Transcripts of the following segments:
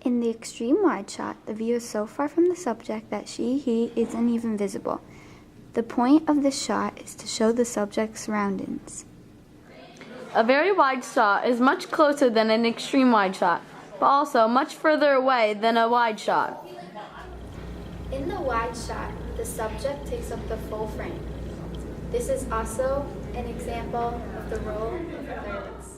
In the extreme wide shot, the view is so far from the subject that he isn't even visible. The point of this shot is to show the subject's surroundings. A very wide shot is much closer than an extreme wide shot, but also much further away than a wide shot. In the wide shot, the subject takes up the full frame. This is also an example of the role of thirds.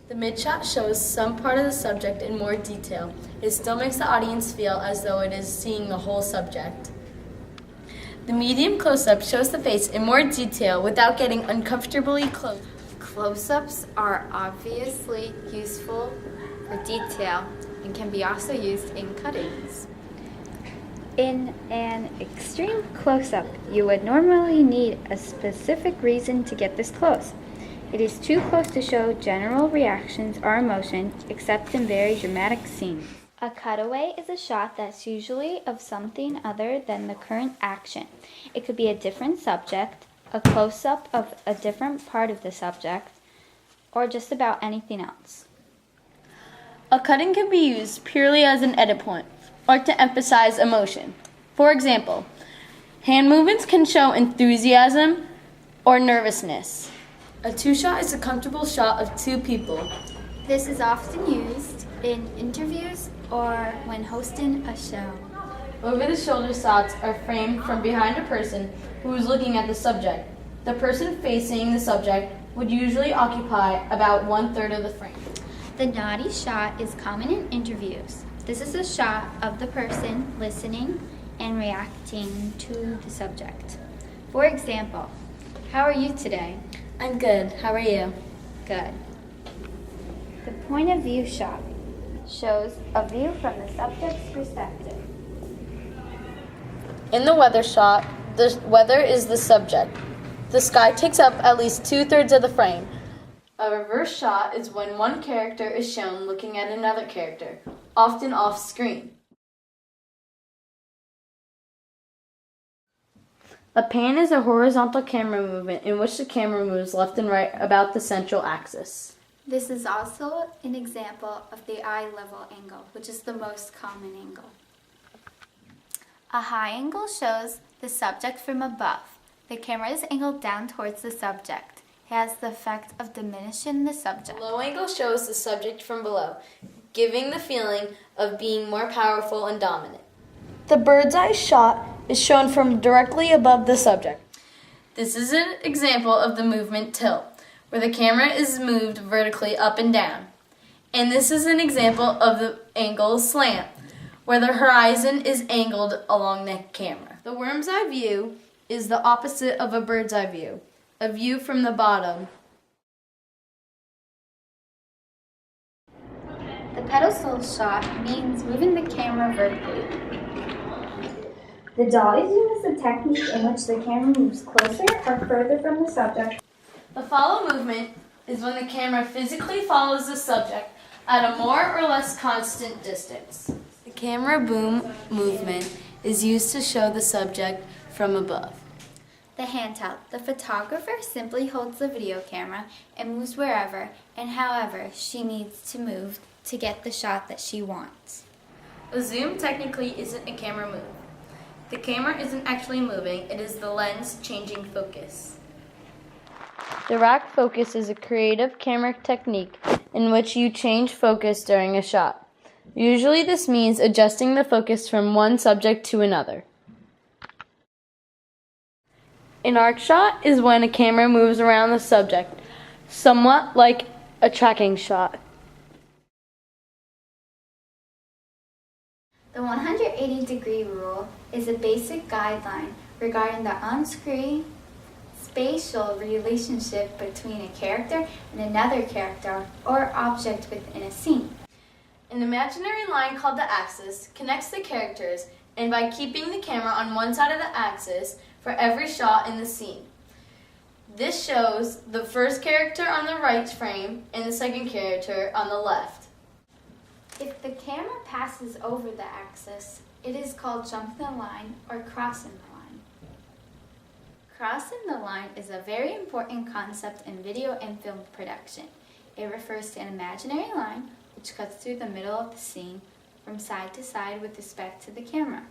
The mid-shot shows some part of the subject in more detail. It still makes the audience feel as though it is seeing the whole subject. The medium close-up shows the face in more detail without getting uncomfortably close. Close-ups are obviously useful for detail and can be also used in cuttings. In an extreme close-up, you would normally need a specific reason to get this close. It is too close to show general reactions or emotion, except in very dramatic scenes. A cutaway is a shot that's usually of something other than the current action. It could be a different subject, a close-up of a different part of the subject, or just about anything else. A cutting can be used purely as an edit point, or to emphasize emotion. For example, hand movements can show enthusiasm or nervousness. A two-shot is a comfortable shot of two people. This is often used in interviews or when hosting a show. Over-the-shoulder shots are framed from behind a person who is looking at the subject. The person facing the subject would usually occupy about 1/3 of the frame. The naughty shot is common in interviews. This is a shot of the person listening and reacting to the subject. For example, how are you today? I'm good. How are you? Good. The point of view shot shows a view from the subject's perspective. In the weather shot, the weather is the subject. The sky takes up at least 2/3 of the frame. A reverse shot is when one character is shown looking at another character, often off screen. A pan is a horizontal camera movement in which the camera moves left and right about the central axis. This is also an example of the eye level angle, which is the most common angle. A high angle shows the subject from above. The camera is angled down towards the subject. It has the effect of diminishing the subject. A low angle shows the subject from below, giving the feeling of being more powerful and dominant. The bird's eye shot is shown from directly above the subject. This is an example of the movement tilt, where the camera is moved vertically up and down. And this is an example of the angle slant, where the horizon is angled along the camera. The worm's eye view is the opposite of a bird's eye view, a view from the bottom. The pedestal shot means moving the camera vertically. The dolly zoom is the technique in which the camera moves closer or further from the subject. The follow movement is when the camera physically follows the subject at a more or less constant distance. The camera boom movement is used to show the subject from above. The handheld. The photographer simply holds the video camera and moves wherever and however she needs to move to get the shot that she wants. A zoom technically isn't a camera move. The camera isn't actually moving, it is the lens changing focus. The rack focus is a creative camera technique in which you change focus during a shot. Usually this means adjusting the focus from one subject to another. An arc shot is when a camera moves around the subject, somewhat like a tracking shot. The 180-degree rule is a basic guideline regarding the on-screen spatial relationship between a character and another character or object within a scene. An imaginary line called the axis connects the characters, and by keeping the camera on one side of the axis for every shot in the scene. This shows the first character on the right frame and the second character on the left. If the camera passes over the axis, it is called jumping the line or crossing the line. Crossing the line is a very important concept in video and film production. It refers to an imaginary line which cuts through the middle of the scene from side to side with respect to the camera.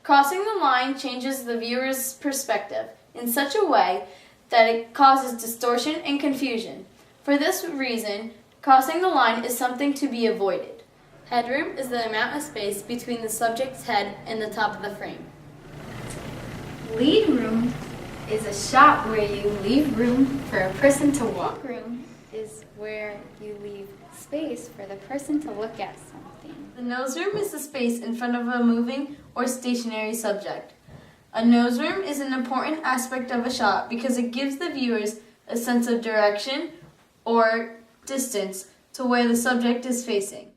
Crossing the line changes the viewer's perspective in such a way that it causes distortion and confusion. For this reason, crossing the line is something to be avoided. Headroom is the amount of space between the subject's head and the top of the frame. Lead room is a shot where you leave room for a person to walk. Room is where you leave space for the person to look at something. The nose room is the space in front of a moving or stationary subject. A nose room is an important aspect of a shot because it gives the viewers a sense of direction or distance to where the subject is facing.